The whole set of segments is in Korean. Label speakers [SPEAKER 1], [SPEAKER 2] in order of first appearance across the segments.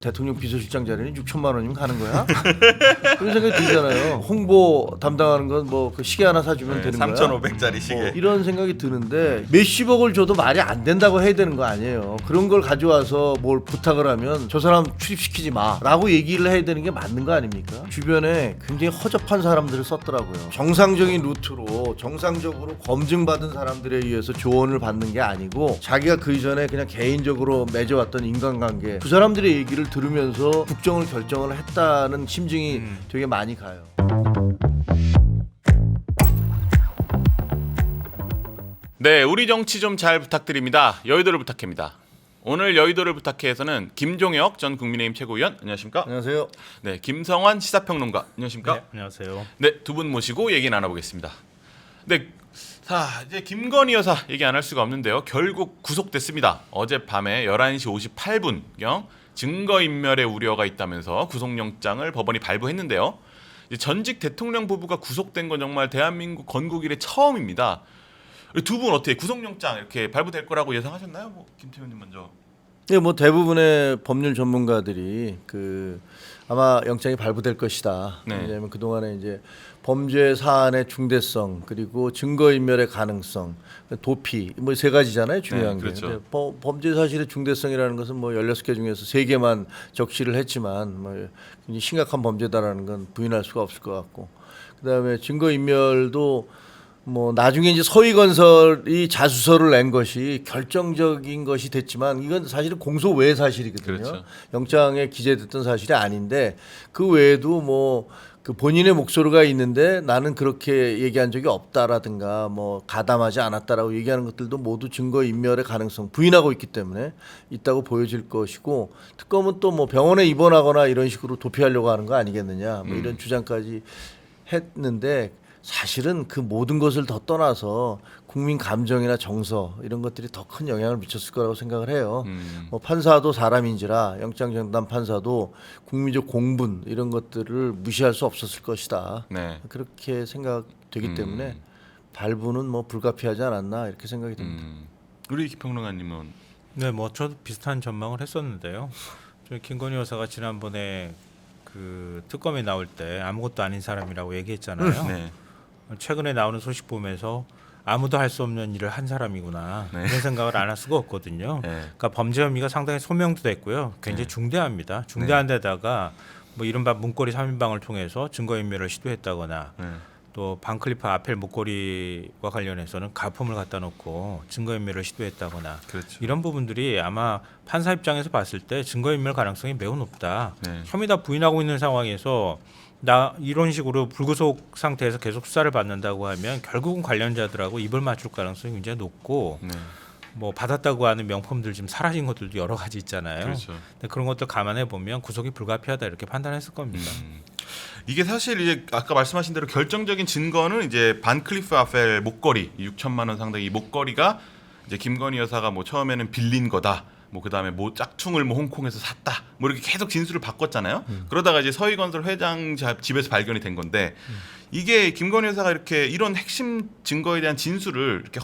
[SPEAKER 1] 대통령 비서실장 자리는 6천만 원이면 가는 거야? 그런 생각이 들잖아요. 홍보 담당하는 건 뭐 그 시계 하나 사주면 되는 거야?
[SPEAKER 2] 3,500짜리 시계.
[SPEAKER 1] 이런 생각이 드는데 몇십억을 줘도 말이 안 된다고 해야 되는 거 아니에요. 그런 걸 가져와서 뭘 부탁을 하면 저 사람 출입시키지 마라고 얘기를 해야 되는 게 맞는 거 아닙니까? 주변에 굉장히 허접한 사람들을 썼더라고요. 정상적인 루트로 정상적으로 검증받은 사람들에 의해서 조언을 받는 게 아니고 자기가 그 이전에 그냥 개인적으로 맺어왔던 인간관계 그 사람들의 얘기를 들으면서 국정을 결정을 했다는 심증이 되게 많이 가요.
[SPEAKER 2] 네, 우리 정치 좀 잘 부탁드립니다. 여의도를 부탁해입니다. 오늘 여의도를 부탁해에서는 김종혁 전 국민의힘 최고위원 안녕하십니까?
[SPEAKER 1] 안녕하세요.
[SPEAKER 2] 네, 김성환 시사평론가 안녕하십니까?
[SPEAKER 3] 네, 안녕하세요.
[SPEAKER 2] 네, 두 분 모시고 얘기 나눠보겠습니다. 네, 자 이제 김건희 여사 얘기 안 할 수가 없는데요. 결국 구속됐습니다. 어젯밤에 11시 58분경 증거인멸의 우려가 있다면서 구속영장을 법원이 발부했는데요. 이제 전직 대통령 부부가 구속된 건 정말 대한민국 건국 이래 처음입니다. 두 분 어떻게 구속영장 이렇게 발부될 거라고 예상하셨나요? 뭐 김태훈님 먼저.
[SPEAKER 1] 네, 뭐 대부분의 법률 전문가들이 그 아마 영장이 발부될 것이다.
[SPEAKER 2] 네.
[SPEAKER 1] 왜냐하면 그 동안에 이제 범죄 사안의 중대성 그리고 증거인멸의 가능성, 도피 뭐 세 가지잖아요. 중요한 게.
[SPEAKER 2] 그렇죠.
[SPEAKER 1] 근데 범죄 사실의 중대성이라는 것은 뭐 16개 중에서 3개만 적시를 했지만 뭐 굉장히 심각한 범죄다라는 건 부인할 수가 없을 것 같고. 그다음에 증거인멸도 뭐 나중에 이제 서희건설이 자수서를 낸 것이 결정적인 것이 됐지만 이건 사실은 공소 외의 사실이거든요.
[SPEAKER 2] 그렇죠.
[SPEAKER 1] 영장에 기재됐던 사실이 아닌데 그 외에도 뭐 그 본인의 목소리가 있는데 나는 그렇게 얘기한 적이 없다라든가 뭐 가담하지 않았다라고 얘기하는 것들도 모두 증거 인멸의 가능성 부인하고 있기 때문에 있다고 보여질 것이고 특검은 또 뭐 병원에 입원하거나 이런 식으로 도피하려고 하는 거 아니겠느냐 뭐 이런 주장까지 했는데 사실은 그 모든 것을 더 떠나서 국민 감정이나 정서 이런 것들이 더 큰 영향을 미쳤을 거라고 생각을 해요. 뭐 판사도 사람인지라 영장전담 판사도 국민적 공분 이런 것들을 무시할 수 없었을 것이다.
[SPEAKER 2] 네.
[SPEAKER 1] 그렇게 생각되기 때문에 발부는 뭐 불가피하지 않았나 이렇게 생각이 듭니다.
[SPEAKER 2] 우리 김평론가님은
[SPEAKER 3] 네, 뭐 저도 비슷한 전망을 했었는데요. 저희 김건희 여사가 지난번에 그 특검에 나올 때 아무것도 아닌 사람이라고 얘기했잖아요.
[SPEAKER 2] 네.
[SPEAKER 3] 최근에 나오는 소식 보면서 아무도 할 수 없는 일을 한 사람이구나
[SPEAKER 2] 네.
[SPEAKER 3] 이런 생각을 안 할 수가 없거든요.
[SPEAKER 2] 네.
[SPEAKER 3] 그러니까 범죄 혐의가 상당히 소명도 됐고요. 굉장히
[SPEAKER 2] 네.
[SPEAKER 3] 중대합니다. 중대한 데다가 뭐 이른바 문고리 3인방을 통해서 증거인멸을 시도했다거나
[SPEAKER 2] 네.
[SPEAKER 3] 또 반클리프 아펠 목걸이와 관련해서는 가품을 갖다 놓고 증거인멸을 시도했다거나
[SPEAKER 2] 그렇죠.
[SPEAKER 3] 이런 부분들이 아마 판사 입장에서 봤을 때 증거인멸 가능성이 매우 높다.
[SPEAKER 2] 네.
[SPEAKER 3] 혐의 다 부인하고 있는 상황에서 나 이런 식으로 불구속 상태에서 계속 수사를 받는다고 하면 결국은 관련자들하고 입을 맞출 가능성이 굉장히 높고
[SPEAKER 2] 네.
[SPEAKER 3] 뭐 받았다고 하는 명품들 지금 사라진 것들도 여러 가지 있잖아요.
[SPEAKER 2] 그렇죠.
[SPEAKER 3] 근데 그런 것도 감안해 보면 구속이 불가피하다 이렇게 판단했을 겁니다.
[SPEAKER 2] 이게 사실 이제 아까 말씀하신 대로 결정적인 증거는 이제 반클리프 아펠 목걸이 6천만 원 상당의 이 목걸이가 이제 김건희 여사가 뭐 처음에는 빌린 거다. 뭐 그다음에 뭐 짝퉁을 뭐 홍콩에서 샀다. 뭐 이렇게 계속 진술을 바꿨잖아요. 그러다가 이제 서희건설 회장 집에서 발견이 된 건데 이게 김건희 여사가 이렇게 이런 핵심 증거에 대한 진술을 이렇게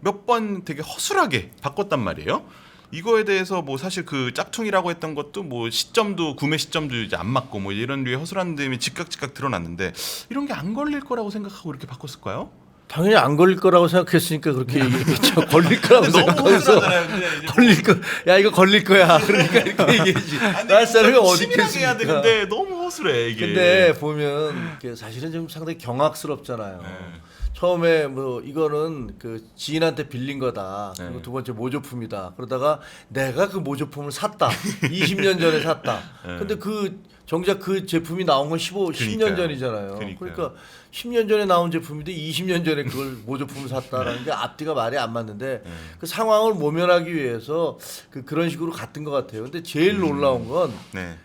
[SPEAKER 2] 몇 번 되게 허술하게 바꿨단 말이에요. 이거에 대해서 뭐 사실 그 짝퉁이라고 했던 것도 뭐 시점도 구매 시점도 이제 안 맞고 뭐 이런 류의 허술한 점이 즉각 드러났는데 이런 게 안 걸릴 거라고 생각하고 이렇게 바꿨을까요?
[SPEAKER 1] 당연히 안 걸릴 거라고 생각했으니까 그렇게 얘기했겠죠. 걸릴 거라고 생각해서 걸릴 거. 야 이거 걸릴 거야. 그러니까 이렇게 얘기했지. 날 사람이 어디
[SPEAKER 2] 치밀하게 해야
[SPEAKER 1] 있겠습니까?
[SPEAKER 2] 되는데 너무 허술해 이게.
[SPEAKER 1] 근데 보면 이게 사실은 좀 상당히 경악스럽잖아요.
[SPEAKER 2] 네.
[SPEAKER 1] 처음에 뭐 이거는 그 지인한테 빌린 거다. 그리고
[SPEAKER 2] 네.
[SPEAKER 1] 두 번째 모조품이다. 그러다가 내가 그 모조품을 샀다. 20년 전에 샀다.
[SPEAKER 2] 네.
[SPEAKER 1] 근데 그 정작 그 제품이 나온 건 10년 전이잖아요.
[SPEAKER 2] 그러니까요.
[SPEAKER 1] 그러니까 10년 전에 나온 제품인데 20년 전에 그걸 모조품을 샀다라는 게 앞뒤가 말이 안 맞는데 그 상황을 모면하기 위해서 그런 식으로 갔던 것 같아요. 근데 제일 놀라운 건
[SPEAKER 2] 네.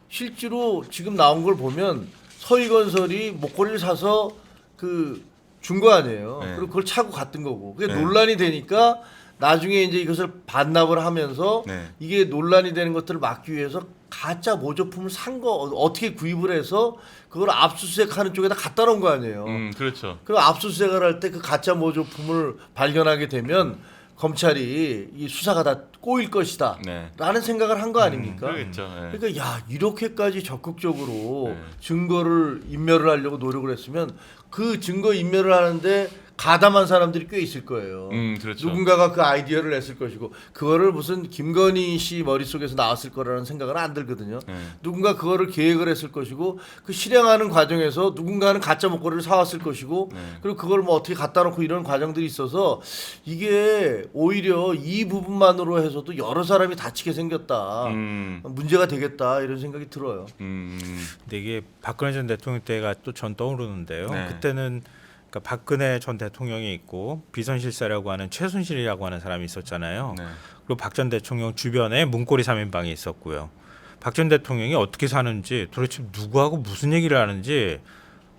[SPEAKER 1] 실제로 지금 나온 걸 보면 서희건설이 목걸이를 사서 그 준 거 아니에요.
[SPEAKER 2] 네.
[SPEAKER 1] 그리고 그걸 차고 갔던 거고. 그게
[SPEAKER 2] 네.
[SPEAKER 1] 논란이 되니까 나중에 이제 이것을 반납을 하면서
[SPEAKER 2] 네.
[SPEAKER 1] 이게 논란이 되는 것들을 막기 위해서 가짜 모조품을 산 거 어떻게 구입을 해서 그걸 압수수색하는 쪽에다 갖다 놓은 거 아니에요.
[SPEAKER 2] 그렇죠.
[SPEAKER 1] 그리고 압수수색을 할 때 그 가짜 모조품을 발견하게 되면 검찰이 이 수사가 다 꼬일 것이다.
[SPEAKER 2] 네.
[SPEAKER 1] 라는 생각을 한 거 아닙니까?
[SPEAKER 2] 그러겠죠. 예.
[SPEAKER 1] 그러니까 야 이렇게까지 적극적으로
[SPEAKER 2] 네.
[SPEAKER 1] 증거를 인멸을 하려고 노력을 했으면 그 증거 인멸을 하는데 가담한 사람들이 꽤 있을 거예요.
[SPEAKER 2] 그렇죠.
[SPEAKER 1] 누군가가 그 아이디어를 냈을 것이고 그거를 무슨 김건희 씨 머릿속에서 나왔을 거라는 생각은 안 들거든요.
[SPEAKER 2] 네.
[SPEAKER 1] 누군가 그거를 계획을 했을 것이고 그 실행하는 과정에서 누군가는 가짜 목걸이를 사왔을 것이고
[SPEAKER 2] 네.
[SPEAKER 1] 그리고 그걸 뭐 어떻게 갖다 놓고 이런 과정들이 있어서 이게 오히려 이 부분만으로 해서도 여러 사람이 다치게 생겼다. 문제가 되겠다 이런 생각이 들어요.
[SPEAKER 3] 근데 이게 박근혜 전 대통령 때가 또 전 떠오르는데요.
[SPEAKER 2] 네.
[SPEAKER 3] 그때는 그러니까 박근혜 전 대통령이 있고 비선실세라고 하는 최순실이라고 하는 사람이 있었잖아요.
[SPEAKER 2] 네.
[SPEAKER 3] 그리고 박 전 대통령 주변에 문고리 3인방이 있었고요. 박 전 대통령이 어떻게 사는지 도대체 누구하고 무슨 얘기를 하는지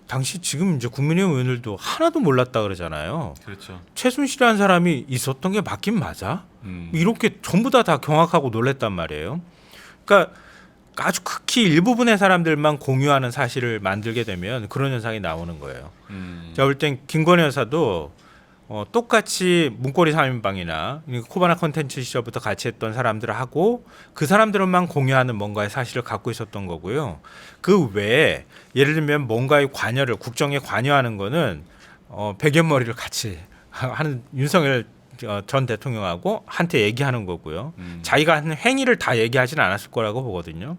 [SPEAKER 3] 당시 지금 이제 국민의힘 의원들도 하나도 몰랐다 그러잖아요.
[SPEAKER 2] 그렇죠.
[SPEAKER 3] 최순실이라는 사람이 있었던 게 맞긴 맞아? 이렇게 전부 다 경악하고 놀랬단 말이에요. 그러니까 아주 극히 일부분의 사람들만 공유하는 사실을 만들게 되면 그런 현상이 나오는 거예요. 제가 볼 땐 김건희 여사도 똑같이 문고리 3인방이나 코바나 컨텐츠 시절부터 같이 했던 사람들하고 그 사람들만 공유하는 뭔가의 사실을 갖고 있었던 거고요. 그 외에 예를 들면 뭔가의 관여를 국정에 관여하는 거는 백연머리를 같이 하는 윤석열 전 대통령하고 한테 얘기하는 거고요. 자기가 한 행위를 다 얘기하지는 않았을 거라고 보거든요.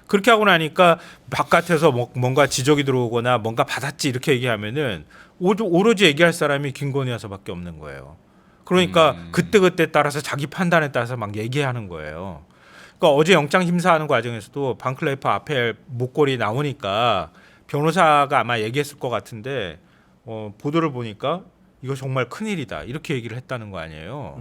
[SPEAKER 3] 그렇게 하고 나니까 바깥에서 뭔가 지적이 들어오거나 뭔가 받았지 이렇게 얘기하면은 오로지 얘기할 사람이 김건희 여사밖에 없는 거예요. 그러니까 그때 따라서 자기 판단에 따라서 막 얘기하는 거예요. 그러니까 어제 영장 심사하는 과정에서도 반클레이프 앞에 목걸이 나오니까 변호사가 아마 얘기했을 것 같은데 보도를 보니까 이거 정말 큰일이다 이렇게 얘기를 했다는 거 아니에요.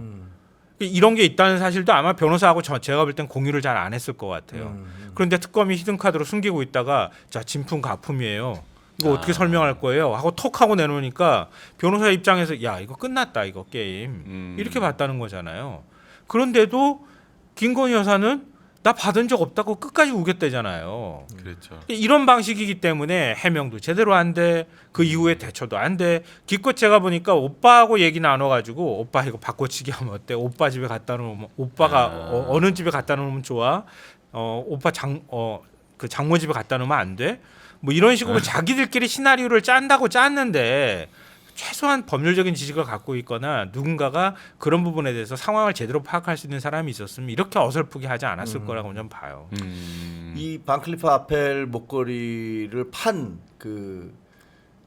[SPEAKER 3] 이런 게 있다는 사실도 아마 변호사하고 제가 볼 땐 공유를 잘 안 했을 것 같아요. 그런데 특검이 히든카드로 숨기고 있다가 자 진품 가품이에요. 이거 어떻게 설명할 거예요? 하고 톡 하고 내놓으니까 변호사 입장에서 야 이거 끝났다 이거 게임 이렇게 봤다는 거잖아요. 그런데도 김건희 여사는 나 받은 적 없다고 끝까지 우겼대잖아요.
[SPEAKER 2] 그렇죠.
[SPEAKER 3] 이런 방식이기 때문에 해명도 제대로 안 돼. 그 이후에 대처도 안 돼. 기껏 제가 보니까 오빠하고 얘기 나눠가지고 오빠 이거 바꿔치기 하면 어때? 오빠 집에 갖다 놓으면 오빠가 어느 집에 갖다 놓으면 좋아? 오빠 그 장모 집에 갖다 놓으면 안 돼? 뭐 이런 식으로 자기들끼리 시나리오를 짠다고 짰는데 최소한 법률적인 지식을 갖고 있거나 누군가가 그런 부분에 대해서 상황을 제대로 파악할 수 있는 사람이 있었으면 이렇게 어설프게 하지 않았을 거라고 저는 봐요.
[SPEAKER 1] 이 반클리프 아펠 목걸이를 판 그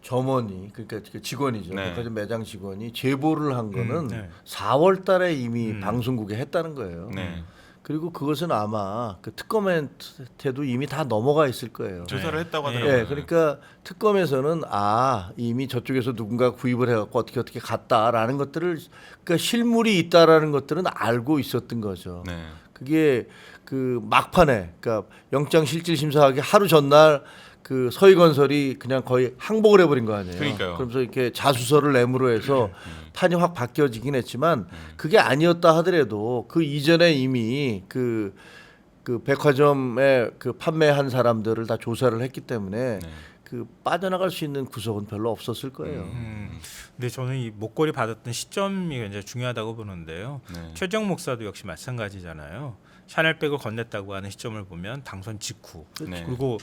[SPEAKER 1] 점원이 그러니까 그 직원이죠.
[SPEAKER 2] 네.
[SPEAKER 1] 백화점 매장 직원이 제보를 한 거는
[SPEAKER 3] 네.
[SPEAKER 1] 4월달에 이미 방송국에 했다는 거예요.
[SPEAKER 2] 네.
[SPEAKER 1] 그리고 그것은 아마 그 특검한테도 이미 다 넘어가 있을 거예요.
[SPEAKER 2] 조사를 했다고
[SPEAKER 3] 네.
[SPEAKER 2] 하더라고요.
[SPEAKER 1] 예, 그러니까 특검에서는 이미 저쪽에서 누군가 구입을 해갖고 어떻게 갔다라는 것들을 그러니까 실물이 있다라는 것들은 알고 있었던 거죠.
[SPEAKER 2] 네.
[SPEAKER 1] 그게 그 막판에 그러니까 영장 실질 심사하기 하루 전날 그 서희건설이 그냥 거의 항복을 해버린 거 아니에요.
[SPEAKER 2] 그러니까요.
[SPEAKER 1] 그러면서 이렇게 자수서를 내므로 해서 판이 확 바뀌어지긴 했지만 그게 아니었다 하더라도 그 이전에 이미 그 백화점에 그 판매한 사람들을 다 조사를 했기 때문에 그 빠져나갈 수 있는 구석은 별로 없었을 거예요.
[SPEAKER 3] 근데 저는 이 목걸이 받았던 시점이 굉장히 중요하다고 보는데요.
[SPEAKER 2] 네.
[SPEAKER 3] 최정 목사도 역시 마찬가지잖아요. 샤넬백을 건넸다고 하는 시점을 보면 당선 직후
[SPEAKER 2] 네.
[SPEAKER 3] 그리고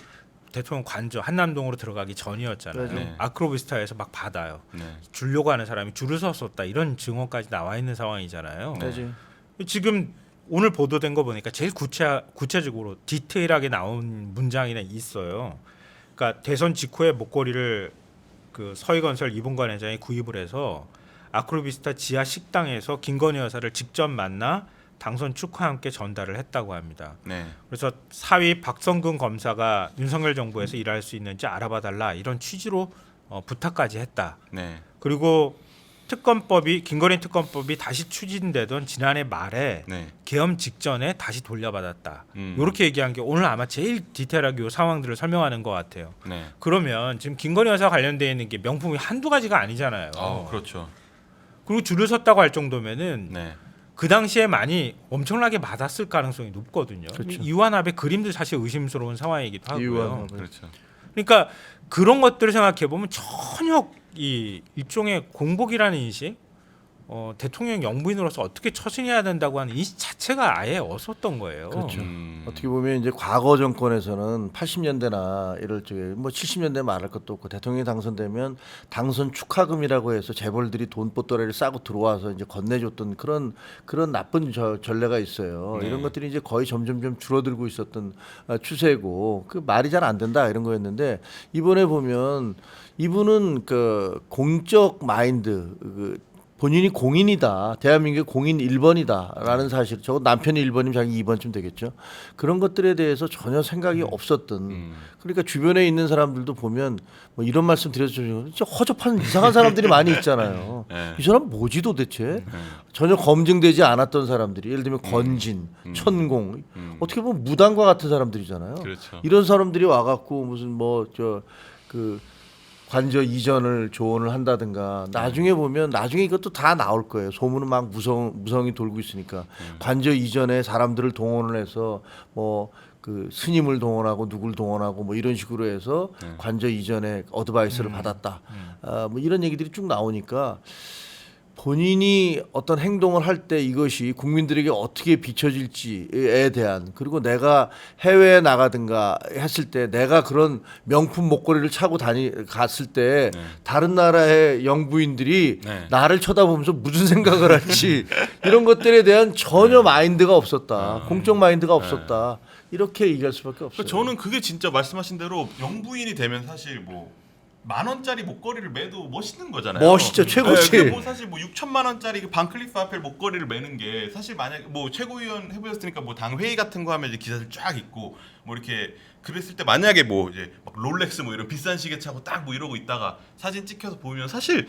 [SPEAKER 3] 대통령 관저 한남동으로 들어가기 전이었잖아요.
[SPEAKER 2] 네.
[SPEAKER 3] 아크로비스타에서 막 받아요.
[SPEAKER 2] 네.
[SPEAKER 3] 주려고 하는 사람이 줄을 섰었다 이런 증언까지 나와 있는 상황이잖아요.
[SPEAKER 1] 그렇지.
[SPEAKER 3] 지금 오늘 보도된 거 보니까 제일 구체적으로 디테일하게 나온 문장이 있어요. 그러니까 대선 직후에 목걸이를 그 서희건설 이봉관 회장이 구입을 해서 아크로비스타 지하 식당에서 김건희 여사를 직접 만나 당선 축하와 함께 전달을 했다고 합니다.
[SPEAKER 2] 네.
[SPEAKER 3] 그래서 사위 박성근 검사가 윤석열 정부에서 일할 수 있는지 알아봐달라 이런 취지로 부탁까지 했다.
[SPEAKER 2] 네.
[SPEAKER 3] 그리고 김건희 특검법이 다시 추진되던 지난해 말에
[SPEAKER 2] 네.
[SPEAKER 3] 계엄 직전에 다시 돌려받았다.
[SPEAKER 2] 음.
[SPEAKER 3] 이렇게 얘기한 게 오늘 아마 제일 디테일하게 이 상황들을 설명하는 것 같아요.
[SPEAKER 2] 네.
[SPEAKER 3] 그러면 지금 김건희 여사 관련되어 있는 게 명품이 한두 가지가 아니잖아요.
[SPEAKER 2] 그렇죠.
[SPEAKER 3] 그리고 줄을 섰다고 할 정도면은
[SPEAKER 2] 네.
[SPEAKER 3] 그 당시에 많이 엄청나게 받았을 가능성이 높거든요.
[SPEAKER 1] 그렇죠.
[SPEAKER 3] 이완합의 그림도 사실 의심스러운 상황이기도 하고요.
[SPEAKER 1] 이완합.
[SPEAKER 2] 그렇죠.
[SPEAKER 3] 그러니까 그런 것들을 생각해 보면 전혀 이 일종의 공복이라는 인식, 대통령 영부인으로서 어떻게 처신해야 된다고 하는 인식 자체가 아예 없었던 거예요.
[SPEAKER 1] 그렇죠. 어떻게 보면 이제 과거 정권에서는 80년대나 이럴 적에 뭐 70년대 말할 것도 없고 대통령이 당선되면 당선 축하금이라고 해서 재벌들이 돈보따리를 싸고 들어와서 이제 건네줬던 그런 나쁜 전례가 있어요.
[SPEAKER 2] 네.
[SPEAKER 1] 이런 것들이 이제 거의 점점점 줄어들고 있었던 추세고 그 말이 잘 안 된다 이런 거였는데 이번에 보면 이분은 그 공적 마인드 본인이 공인이다. 대한민국의 공인 1번이다라는 사실. 저거 남편이 1번이면 자기 2번쯤 되겠죠. 그런 것들에 대해서 전혀 생각이 없었던. 그러니까 주변에 있는 사람들도 보면 뭐 이런 말씀 드려서 진짜 허접한 이상한 사람들이 많이 있잖아요.
[SPEAKER 2] 네.
[SPEAKER 1] 이 사람 뭐지 도대체? 전혀 검증되지 않았던 사람들이 예를 들면 건진, 천공 어떻게 보면 무당과 같은 사람들이잖아요.
[SPEAKER 2] 그렇죠.
[SPEAKER 1] 이런 사람들이 와갖고 무슨 뭐 관저 이전을 조언을 한다든가 나중에 보면 나중에 이것도 다 나올 거예요. 소문은 막 무성이 돌고 있으니까 관저 이전에 사람들을 동원을 해서 뭐 그 스님을 동원하고 누굴 동원하고 뭐 이런 식으로 해서 관저 이전에 어드바이스를 받았다. 뭐 이런 얘기들이 쭉 나오니까 본인이 어떤 행동을 할 때 이것이 국민들에게 어떻게 비춰질지에 대한 그리고 내가 해외에 나가든가 했을 때 내가 그런 명품 목걸이를 차고 갔을 때 다른 나라의 영부인들이
[SPEAKER 2] 네.
[SPEAKER 1] 나를 쳐다보면서 무슨 생각을 할지 이런 것들에 대한 전혀 마인드가 없었다. 공적 마인드가 없었다. 이렇게 얘기할 수밖에 없어요.
[SPEAKER 2] 그러니까 저는 그게 진짜 말씀하신 대로 영부인이 되면 사실 뭐 10,000원짜리 목걸이를 매도 멋있는 거잖아요.
[SPEAKER 1] 멋있죠. 최고지.
[SPEAKER 2] 네, 뭐 사실 뭐 6,000만 원짜리 그 반클리프 아펠 목걸이를 매는 게 사실 만약 뭐 최고위원 해보셨으니까 뭐 당 회의 같은 거 하면 이제 기사들 쫙 있고 뭐 이렇게 그랬을 때 만약에 뭐 이제 막 롤렉스 뭐 이런 비싼 시계 차고 딱 뭐 이러고 있다가 사진 찍혀서 보면 사실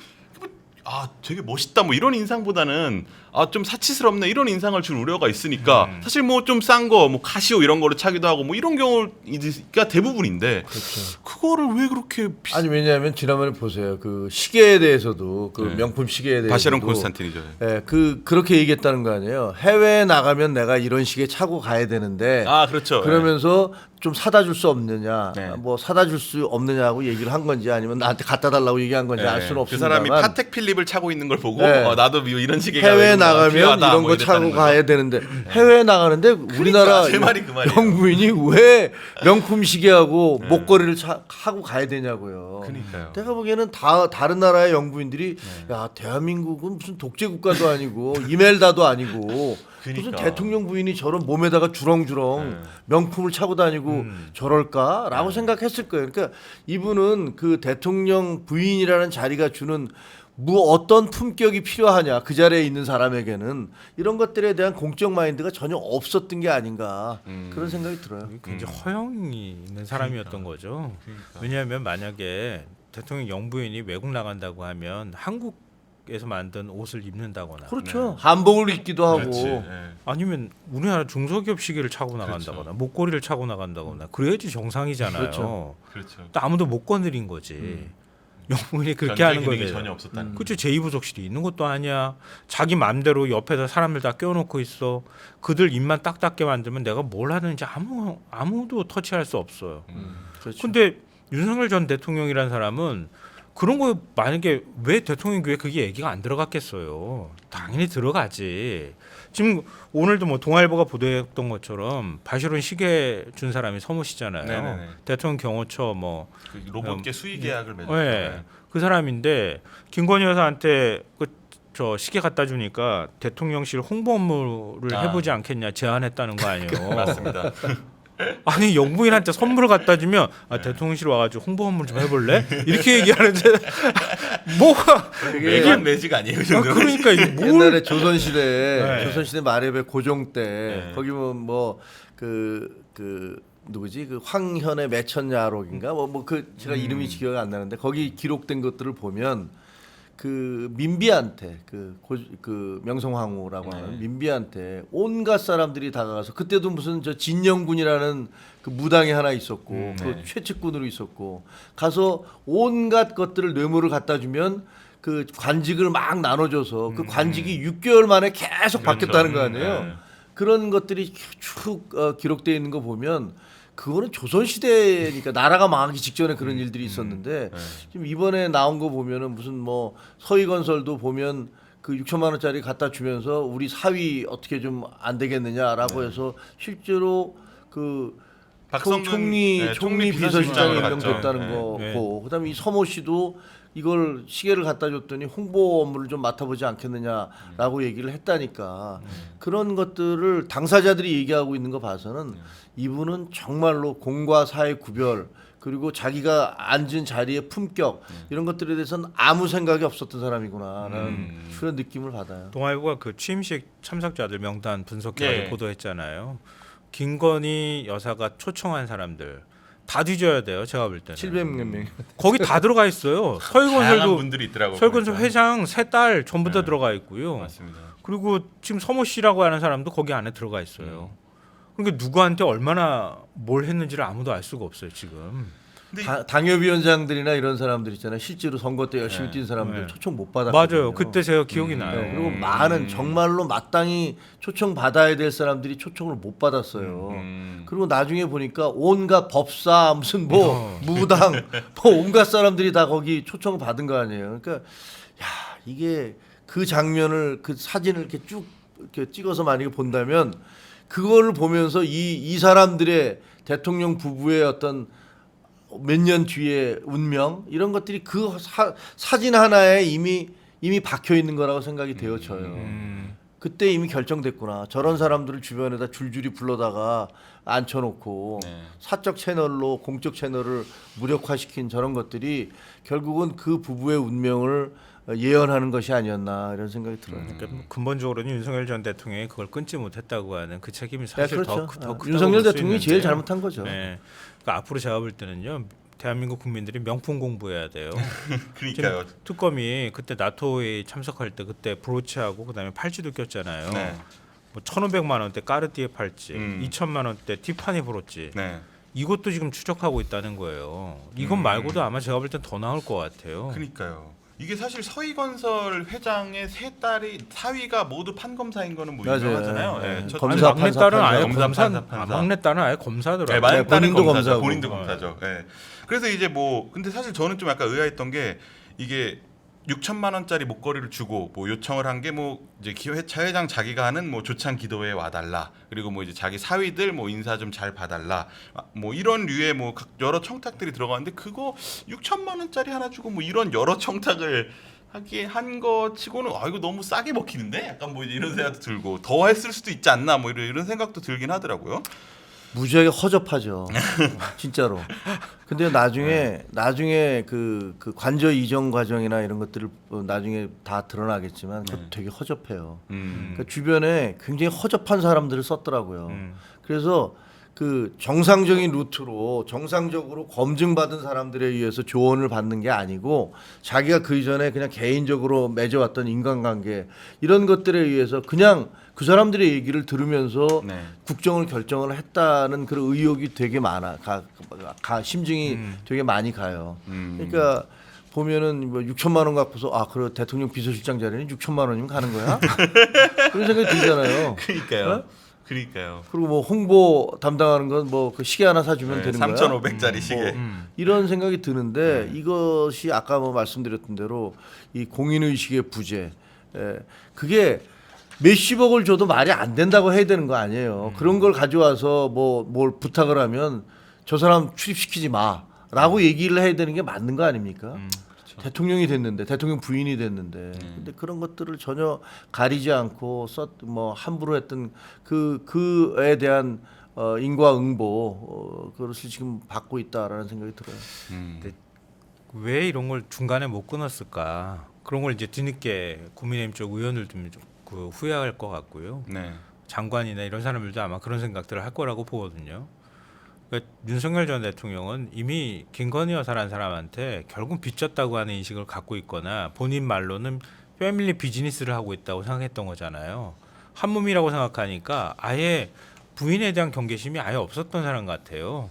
[SPEAKER 2] 아 되게 멋있다 뭐 이런 인상보다는 아 좀 사치스럽네 이런 인상을 줄 우려가 있으니까 사실 뭐 좀 싼 거 뭐 카시오 이런 거를 차기도 하고 뭐 이런 경우가 대부분인데
[SPEAKER 1] 그렇죠.
[SPEAKER 2] 그거를 왜 그렇게
[SPEAKER 1] 아니 왜냐하면 지난번에 보세요. 그 시계에 대해서도 그
[SPEAKER 2] 네.
[SPEAKER 1] 명품 시계에 대해서도
[SPEAKER 2] 바쉐론 콘스탄틴이죠.
[SPEAKER 1] 예, 그렇게 얘기했다는 거 아니에요. 해외에 나가면 내가 이런 시계 차고 가야 되는데
[SPEAKER 2] 아 그렇죠.
[SPEAKER 1] 그러면서 좀 사다 줄 수 없느냐,
[SPEAKER 2] 네.
[SPEAKER 1] 뭐 사다 줄 수 없느냐고 얘기를 한 건지 아니면 나한테 갖다 달라고 얘기한 건지 알 수는
[SPEAKER 2] 그
[SPEAKER 1] 없습니다만
[SPEAKER 2] 사람이 파텍 필립을 차고 있는 걸 보고
[SPEAKER 1] 네.
[SPEAKER 2] 나도 이런 시계가
[SPEAKER 1] 해외에
[SPEAKER 2] 이런 거
[SPEAKER 1] 나가면
[SPEAKER 2] 필요하다,
[SPEAKER 1] 이런
[SPEAKER 2] 뭐
[SPEAKER 1] 거
[SPEAKER 2] 이랬다는
[SPEAKER 1] 차고
[SPEAKER 2] 거죠.
[SPEAKER 1] 가야 되는데 해외에 나가는데 우리나라
[SPEAKER 2] 제 말이 그 말이에요.
[SPEAKER 1] 영부인이 왜 명품 시계하고 목걸이를 하고 가야 되냐고요.
[SPEAKER 2] 그러니까요.
[SPEAKER 1] 내가 보기에는 다른 나라의 영부인들이 야 대한민국은 무슨 독재 국가도 아니고 이멜다도 아니고 무슨
[SPEAKER 2] 그러니까.
[SPEAKER 1] 대통령 부인이 저런 몸에다가 주렁주렁 명품을 차고 다니고 저럴까라고 생각했을 거예요. 그러니까 이분은 그 대통령 부인이라는 자리가 주는 어떤 품격이 필요하냐 그 자리에 있는 사람에게는 이런 것들에 대한 공적 마인드가 전혀 없었던 게 아닌가 그런 생각이 들어요.
[SPEAKER 3] 굉장히 허영이 있는 사람이었던 거죠. 왜냐하면 만약에 대통령 영부인이 외국 나간다고 하면 한국에서 만든 옷을 입는다거나
[SPEAKER 1] 그렇죠. 한복을 입기도 하고
[SPEAKER 2] 그렇지. 예.
[SPEAKER 3] 아니면 우리나라 중소기업 시계를 차고 나간다거나 목걸이를 차고 나간다거나 그래야지 정상이잖아요.
[SPEAKER 1] 그렇죠.
[SPEAKER 2] 그렇죠.
[SPEAKER 3] 또 아무도 못 건드린 거지. 영부인이 그렇게 하는
[SPEAKER 2] 기능이
[SPEAKER 3] 거예요.
[SPEAKER 2] 전혀 없었다는.
[SPEAKER 3] 그렇죠. 제2부속실이 있는 것도 아니야. 자기 맘대로 옆에서 사람들 다 껴놓고 있어. 그들 입만 딱 닫게 만들면 내가 뭘 하는지 아무도 터치할 수 없어요.
[SPEAKER 1] 그렇죠.
[SPEAKER 3] 근데 윤석열 전 대통령이라는 사람은 그런 거 만약에 왜 대통령 귀에 그게 얘기가 안 들어갔겠어요. 당연히 들어가지. 지금 오늘도 뭐 동아일보가 보도했던 것처럼 바쉐론 시계 준 사람이 서모 씨잖아요.
[SPEAKER 2] 네네네.
[SPEAKER 3] 대통령 경호처 뭐
[SPEAKER 2] 그 로봇계 수의 계약을 맺었죠.
[SPEAKER 3] 네. 그 사람인데 김건희 여사한테 저 시계 갖다 주니까 대통령실 홍보 업무를 해보지 않겠냐 제안했다는 거 아니에요.
[SPEAKER 2] 맞습니다.
[SPEAKER 3] 아니 영부인한테 선물을 갖다 주면 대통령실 와가지고 홍보 업무 좀 해볼래? 이렇게 얘기하는데 뭐가
[SPEAKER 2] 외관 매직 아니에요? 그 정도는?
[SPEAKER 3] 그러니까 이게 뭘
[SPEAKER 1] 옛날에 조선시대
[SPEAKER 3] 네.
[SPEAKER 1] 조선시대 말에 고종 때
[SPEAKER 2] 네.
[SPEAKER 1] 거기 뭐 그 누구지 그 황현의 매천야록인가 뭐 그 제가 이름이 기억이 안 나는데 거기 기록된 것들을 보면 그 민비한테 그 명성황후라고 하는 민비한테 온갖 사람들이 다가가서 그때도 무슨 저 진영군이라는 그 무당이 하나 있었고 그
[SPEAKER 2] 네.
[SPEAKER 1] 최측군으로 있었고 가서 온갖 것들을 뇌물을 갖다 주면 그 관직을 막 나눠줘서 그 관직이 6개월 만에 계속 바뀌었다는 거 아니에요.
[SPEAKER 2] 네.
[SPEAKER 1] 그런 것들이 쭉 기록되어 있는 거 보면 그거는 조선시대니까 나라가 망하기 직전에 그런 일들이 있었는데 지금 이번에 나온 거 보면은 무슨 뭐 서희건설도 보면 그 6천만 원짜리 갖다 주면서 우리 사위 어떻게 좀 안 되겠느냐라고 해서 실제로 그
[SPEAKER 2] 박성근
[SPEAKER 1] 총리 비서실장에
[SPEAKER 2] 비서실장을
[SPEAKER 1] 임명됐다는
[SPEAKER 2] 갔죠.
[SPEAKER 1] 거고 그다음에 이 서모 씨도 이걸 시계를 갖다 줬더니 홍보 업무를 좀 맡아보지 않겠느냐라고 얘기를 했다니까 그런 것들을 당사자들이 얘기하고 있는 거 봐서는 이분은 정말로 공과 사의 구별 그리고 자기가 앉은 자리의 품격 이런 것들에 대해서는 아무 생각이 없었던 사람이구나라는 그런 느낌을 받아요.
[SPEAKER 3] 동아일보가 그 취임식 참석자들 명단 분석해서
[SPEAKER 2] 예.
[SPEAKER 3] 보도했잖아요. 김건희 여사가 초청한 사람들 다 뒤져야 돼요. 제가 볼 때는.
[SPEAKER 1] 700몇 명.
[SPEAKER 3] 거기 다 들어가 있어요.
[SPEAKER 2] 다양한
[SPEAKER 3] 서희건설도
[SPEAKER 2] 분들이 있더라고요.
[SPEAKER 3] 서희건설
[SPEAKER 2] 보니까.
[SPEAKER 3] 회장 세 딸 전부 다
[SPEAKER 2] 네.
[SPEAKER 3] 들어가 있고요.
[SPEAKER 2] 맞습니다.
[SPEAKER 3] 그리고 지금 서모 씨라고 하는 사람도 거기 안에 들어가 있어요. 그러니까 누구한테 얼마나 뭘 했는지를 아무도 알 수가 없어요 지금.
[SPEAKER 2] 근데
[SPEAKER 1] 당협위원장들이나 이런 사람들 있잖아요. 실제로 선거 때 열심히
[SPEAKER 2] 네.
[SPEAKER 1] 뛴 사람들
[SPEAKER 3] 네.
[SPEAKER 1] 초청 못 받았거든요.
[SPEAKER 3] 맞아요. 그때 제가 기억이 나요.
[SPEAKER 1] 네, 그리고 많은 정말로 마땅히 초청 받아야 될 사람들이 초청을 못 받았어요. 그리고 나중에 보니까 온갖 법사 무슨 뭐 무당 뭐 온갖 사람들이 다 거기 초청을 받은 거 아니에요. 그러니까 야 이게 그 장면을 그 사진을 이렇게 쭉 이렇게 찍어서 만약에 본다면 그걸 보면서 이 사람들의 대통령 부부의 어떤 몇 년 뒤의 운명 이런 것들이 그 사진 하나에 이미 박혀 있는 거라고 생각이 되어져요. 그때 이미 결정됐구나. 저런 사람들을 주변에다 줄줄이 불러다가 앉혀놓고
[SPEAKER 2] 네.
[SPEAKER 1] 사적 채널로 공적 채널을 무력화시킨 저런 것들이 결국은 그 부부의 운명을 예언하는 것이 아니었나 이런 생각이 들어요.
[SPEAKER 3] 그러니까 뭐 근본적으로는 윤석열 전 대통령이 그걸 끊지 못했다고 하는 그 책임이 사실
[SPEAKER 1] 그렇죠.
[SPEAKER 3] 더 크다고
[SPEAKER 1] 윤석열
[SPEAKER 3] 볼수
[SPEAKER 1] 대통령이 제일
[SPEAKER 3] 있는데요.
[SPEAKER 1] 잘못한 거죠.
[SPEAKER 3] 네. 그러니까 앞으로 제가 볼 때는요. 대한민국 국민들이 명품 공부해야 돼요.
[SPEAKER 2] 그러니까요.
[SPEAKER 3] 지금 특검이 그때 나토에 참석할 때 그때 브로치하고 그다음에 팔찌도 꼈잖아요.
[SPEAKER 2] 네.
[SPEAKER 3] 뭐 1,500만 원대 까르띠에 팔찌,
[SPEAKER 2] 음.
[SPEAKER 3] 2,000만 원대 티파니 브로치.
[SPEAKER 2] 네.
[SPEAKER 3] 이것도 지금 추적하고 있다는 거예요. 이것 말고도 아마 제가 볼 땐 더 나올 것 같아요.
[SPEAKER 2] 그러니까요. 이게 사실 서희건설 회장의 세 딸이 사위가 모두 판검사인 거는 뭐
[SPEAKER 1] 맞아요.
[SPEAKER 2] 유명하잖아요.
[SPEAKER 1] 네.
[SPEAKER 2] 네. 첫-
[SPEAKER 1] 검사,
[SPEAKER 3] 아니, 막내딸은 아예
[SPEAKER 2] 검사,
[SPEAKER 3] 검사,
[SPEAKER 2] 판사.
[SPEAKER 3] 막내딸은 아예 검사더라고요.
[SPEAKER 2] 네, 만약 딸은
[SPEAKER 1] 본인도
[SPEAKER 2] 검사죠.
[SPEAKER 1] 검사고.
[SPEAKER 2] 본인도 검사죠. 네. 그래서 이제 뭐 근데 사실 저는 좀 약간 의아했던 게 이게 6천만 원짜리 목걸이를 주고 뭐 요청을 한 게 뭐 이제 차회장 자기가 하는 뭐 조찬 기도회에 와달라 그리고 뭐 이제 자기 사위들 뭐 인사 좀 잘 봐달라 뭐 이런 류의 뭐 여러 청탁들이 들어가는데 그거 6천만 원짜리 하나 주고 뭐 이런 여러 청탁을 하기에 한 거 치고는 아 이거 너무 싸게 먹히는데 약간 뭐 이제 이런 생각도 들고 더 했을 수도 있지 않나 뭐 이런 생각도 들긴 하더라고요.
[SPEAKER 1] 무지하게 허접하죠. 진짜로. 근데 나중에 그 관저 이전 과정이나 이런 것들을 나중에 다 드러나겠지만 그것도 되게 허접해요. 그러니까 주변에 굉장히 허접한 사람들을 썼더라고요. 그래서 그 정상적인 루트로 정상적으로 검증받은 사람들에 의해서 조언을 받는 게 아니고 자기가 그 이전에 그냥 개인적으로 맺어왔던 인간관계 이런 것들에 의해서 그냥 그 사람들의 얘기를 들으면서
[SPEAKER 2] 네.
[SPEAKER 1] 국정을 결정을 했다는 그런 의혹이 되게 많아 심증이 되게 많이 가요. 그러니까 보면은 뭐 6천만 원 갖고서 그래 대통령 비서실장 자리는 6천만 원이면 가는 거야? 그런 생각이 들잖아요.
[SPEAKER 2] 그러니까요.
[SPEAKER 1] 어?
[SPEAKER 2] 그러니까요.
[SPEAKER 1] 그리고 뭐 홍보 담당하는 건 뭐 그 시계 하나 사주면 되는 거야.
[SPEAKER 2] 3,500짜리 시계.
[SPEAKER 1] 이런 생각이 드는데 이것이 아까 뭐 말씀드렸던 대로 이 공인의식의 부재, 그게 몇십억을 줘도 말이 안 된다고 해야 되는 거 아니에요. 그런 걸 가져와서 뭐 뭘 부탁을 하면 저 사람 출입시키지 마라고 얘기를 해야 되는 게 맞는 거 아닙니까? 대통령이 됐는데 대통령 부인이 됐는데 근데 그런 것들을 전혀 가리지 않고 뭐 함부로 했던 그에 대한 인과응보 그것을 지금 받고 있다라는 생각이 들어요.
[SPEAKER 3] 왜 이런 걸 중간에 못 끊었을까? 그런 걸 이제 뒤늦게 국민의힘 쪽 의원들 좀 그 후회할 것 같고요.
[SPEAKER 2] 네.
[SPEAKER 3] 장관이나 이런 사람들도 아마 그런 생각들을 할 거라고 보거든요. 그러니까 윤석열 전 대통령은 이미 김건희 여사라는 사람한테 결국 빚졌다고 하는 인식을 갖고 있거나 본인 말로는 패밀리 비즈니스를 하고 있다고 생각했던 거잖아요. 한 몸이라고 생각하니까 아예 부인에 대한 경계심이 아예 없었던 사람 같아요.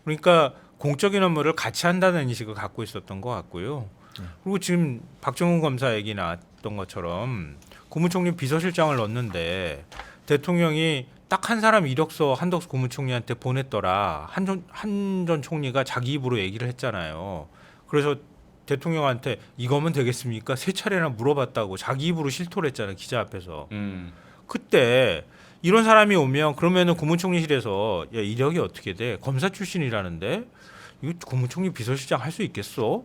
[SPEAKER 3] 그러니까 공적인 업무를 같이 한다는 인식을 갖고 있었던 것 같고요. 그리고 지금 박정훈 검사 얘기 나왔던 것처럼 국무총리 비서실장을 넣었는데 대통령이 딱 한 사람 이력서 한덕수 국무총리한테 보냈더라. 한 전 총리가 자기 입으로 얘기를 했잖아요. 그래서 대통령한테 이거면 되겠습니까? 3차례나 물어봤다고 자기 입으로 실토를 했잖아요. 기자 앞에서. 그때 이런 사람이 오면 그러면은 국무총리실에서 야, 이력이 어떻게 돼? 검사 출신이라는데 이거 국무총리 비서실장 할 수 있겠어?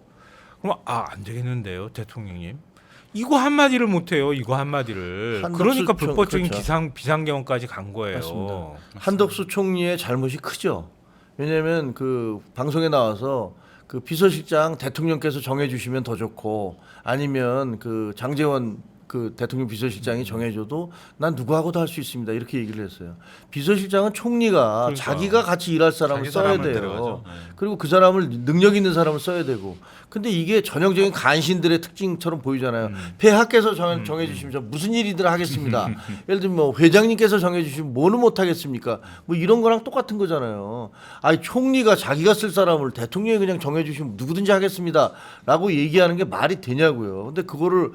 [SPEAKER 3] 그럼 안 되겠는데요, 대통령님. 이거 한마디를 못해요. 이거 한마디를.
[SPEAKER 1] 한덕수
[SPEAKER 3] 그러니까 불법적인
[SPEAKER 1] 그렇죠.
[SPEAKER 3] 비상경영까지 간 거예요.
[SPEAKER 1] 맞습니다. 한덕수 총리의 잘못이 크죠. 왜냐하면 그 방송에 나와서 그 비서실장 대통령께서 정해주시면 더 좋고 아니면 그 장제원 그 대통령 비서실장이 정해줘도 난 누구하고도 할 수 있습니다. 이렇게 얘기를 했어요. 비서실장은 총리가
[SPEAKER 3] 그러니까.
[SPEAKER 1] 자기가 같이 일할 사람을
[SPEAKER 2] 자기
[SPEAKER 1] 써야
[SPEAKER 2] 사람을
[SPEAKER 1] 돼요.
[SPEAKER 2] 데려가죠.
[SPEAKER 1] 그리고 그 사람을 능력 있는 사람을 써야 되고. 근데 이게 전형적인 간신들의 특징처럼 보이잖아요. 폐하께서 정해주시면 저 무슨 일이든 하겠습니다. 예를 들면 뭐 회장님께서 정해주시면 뭐는 못 하겠습니까? 뭐 이런 거랑 똑같은 거잖아요. 아니 총리가 자기가 쓸 사람을 대통령이 그냥 정해주시면 누구든지 하겠습니다라고 얘기하는 게 말이 되냐고요. 근데 그걸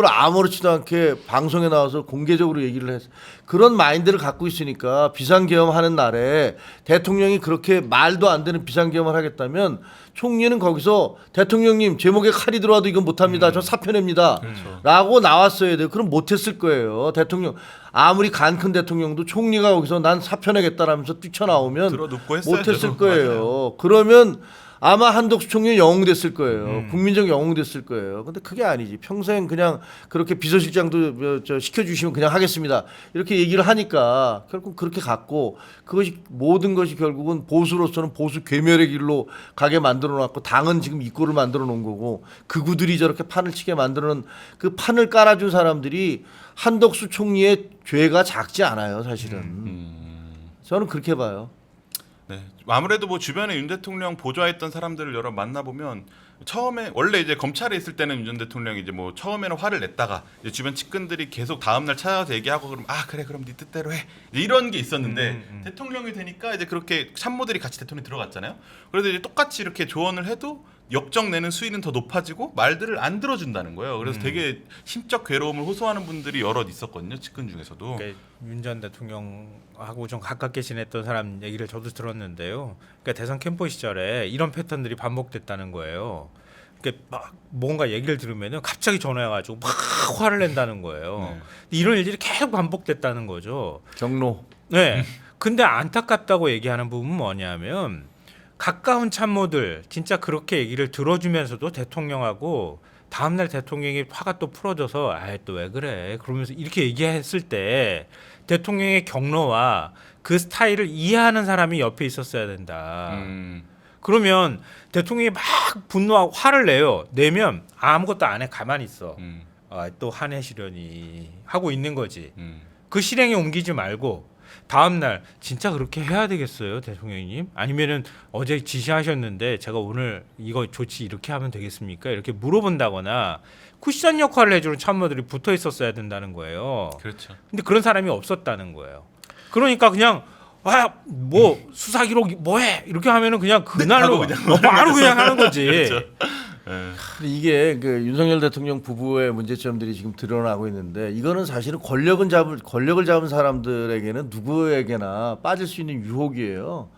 [SPEAKER 1] 아무렇지도 않게 방송에 나와서 공개적으로 얘기를 했어. 그런 마인드를 갖고 있으니까 비상계엄하는 날에 대통령이 그렇게 말도 안 되는 비상계엄을 하겠다면 총리는 거기서 대통령님 제목에 칼이 들어와도 이건 못합니다. 저 사표 냅니다. 라고 나왔어야 돼요. 그럼 못했을 거예요. 대통령 아무리 간 큰 대통령도 총리가 거기서 난 사표 내겠다라면서 뛰쳐나오면
[SPEAKER 2] 들어눕고 했어야죠.
[SPEAKER 1] 못했을 거예요.
[SPEAKER 2] 맞아요.
[SPEAKER 1] 그러면 아마 한덕수 총리 영웅됐을 거예요. 국민적 영웅됐을 거예요. 근데 그게 아니지. 평생 그냥 그렇게 비서실장도 저 시켜주시면 그냥 하겠습니다. 이렇게 얘기를 하니까 결국 그렇게 갔고 그것이 모든 것이 결국은 보수로서는 보수 괴멸의 길로 가게 만들어놨고 당은 지금 이 꼴을 만들어 놓은 거고 극우들이 저렇게 판을 치게 만드는 그 판을 깔아준 사람들이 한덕수 총리의 죄가 작지 않아요. 사실은. 저는 그렇게 봐요.
[SPEAKER 2] 네. 아무래도 뭐 주변에 윤 대통령 보좌했던 사람들을 여러 만나보면 처음에 원래 이제 검찰에 있을 때는 윤 대통령이 이제 뭐 처음에는 화를 냈다가 이제 주변 측근들이 계속 다음 날 찾아와서 얘기하고 그럼 그래 그럼 네 뜻대로 해 이제 이런 게 있었는데 대통령이 되니까 이제 그렇게 참모들이 같이 대통령이 들어갔잖아요. 그래서 이제 똑같이 이렇게 조언을 해도 역적 내는 수위는 더 높아지고 말들을 안 들어준다는 거예요. 그래서 되게 심적 괴로움을 호소하는 분들이 여럿 있었거든요. 측근 중에서도.
[SPEAKER 3] 그러니까 윤 전 대통령하고 좀 가깝게 지냈던 사람 얘기를 저도 들었는데요. 그러니까 대선 캠프 시절에 이런 패턴들이 반복됐다는 거예요. 그러니까 막 뭔가 얘기를 들으면은 갑자기 전화해가지고 막 화를 낸다는 거예요. 이런 일들이 계속 반복됐다는 거죠.
[SPEAKER 1] 경로.
[SPEAKER 3] 네. 근데 안타깝다고 얘기하는 부분은 뭐냐면 가까운 참모들 진짜 그렇게 얘기를 들어주면서도 대통령하고 다음날 대통령이 화가 또 풀어져서 또 왜 그래 그러면서 이렇게 얘기했을 때 대통령의 경로와 그 스타일을 이해하는 사람이 옆에 있었어야 된다. 그러면 대통령이 막 분노하고 화를 내면 아무것도 안 해 가만히 있어. 또 화내시려니 하고 있는 거지. 그 실행에 옮기지 말고 다음 날 진짜 그렇게 해야 되겠어요, 대통령님? 아니면은 어제 지시하셨는데 제가 오늘 이거 조치 이렇게 하면 되겠습니까? 이렇게 물어본다거나 쿠션 역할을 해주는 참모들이 붙어 있었어야 된다는 거예요.
[SPEAKER 2] 그렇죠.
[SPEAKER 3] 근데 그런 사람이 없었다는 거예요. 그러니까 그냥 뭐 수사 기록 뭐해 이렇게 하면은 그냥 그날로 바로 그냥 하는 거지.
[SPEAKER 2] 그렇죠.
[SPEAKER 1] 근데 이게 그 윤석열 대통령 부부의 문제점들이 지금 드러나고 있는데 이거는 사실은 권력을 잡은 사람들에게는 누구에게나 빠질 수 있는 유혹이에요.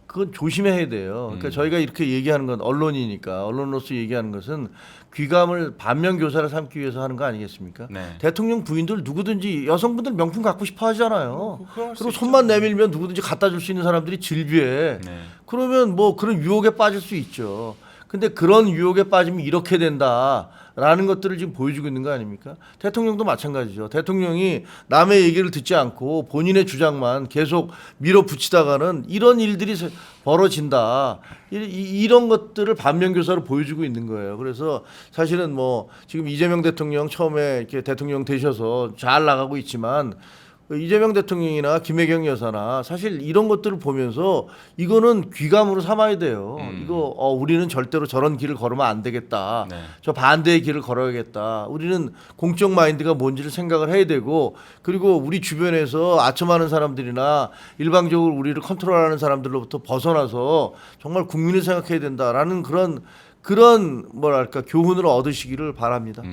[SPEAKER 1] 그건 조심해야 돼요. 그러니까 저희가 이렇게 얘기하는 건 언론이니까 언론으로서 얘기하는 것은 귀감을 반면 교사를 삼기 위해서 하는 거 아니겠습니까?
[SPEAKER 2] 네.
[SPEAKER 1] 대통령 부인들 누구든지 여성분들 명품 갖고 싶어 하잖아요.
[SPEAKER 2] 그럴 수
[SPEAKER 1] 그리고
[SPEAKER 2] 있죠.
[SPEAKER 1] 손만 내밀면 누구든지 갖다 줄 수 있는 사람들이 질비해.
[SPEAKER 2] 네.
[SPEAKER 1] 그러면 뭐 그런 유혹에 빠질 수 있죠. 근데 그런 유혹에 빠지면 이렇게 된다라는 것들을 지금 보여주고 있는 거 아닙니까? 대통령도 마찬가지죠. 대통령이 남의 얘기를 듣지 않고 본인의 주장만 계속 밀어붙이다가는 이런 일들이 벌어진다. 이런 것들을 반면교사로 보여주고 있는 거예요. 그래서 사실은 뭐 지금 이재명 대통령 처음에 이렇게 대통령 되셔서 잘 나가고 있지만 이재명 대통령이나 김혜경 여사나 사실 이런 것들을 보면서 이거는 귀감으로 삼아야 돼요. 이거 우리는 절대로 저런 길을 걸으면 안 되겠다.
[SPEAKER 2] 네.
[SPEAKER 1] 저 반대의 길을 걸어야겠다. 우리는 공적 마인드가 뭔지를 생각을 해야 되고 그리고 우리 주변에서 아첨하는 사람들이나 일방적으로 우리를 컨트롤하는 사람들로부터 벗어나서 정말 국민을 생각해야 된다라는 그런 뭐랄까 교훈을 얻으시기를 바랍니다.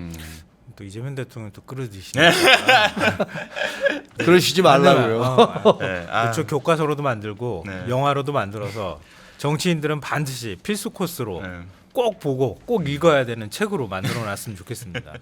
[SPEAKER 3] 또 이재명 대통령 또 끌어들이시네.
[SPEAKER 1] 그러시지 말라고요.
[SPEAKER 2] 네.
[SPEAKER 3] 그렇죠. 교과서로도 만들고
[SPEAKER 2] 네.
[SPEAKER 3] 영화로도 만들어서 정치인들은 반드시 필수 코스로
[SPEAKER 2] 네.
[SPEAKER 3] 꼭 보고 꼭 읽어야 되는 책으로 만들어 놨으면 좋겠습니다.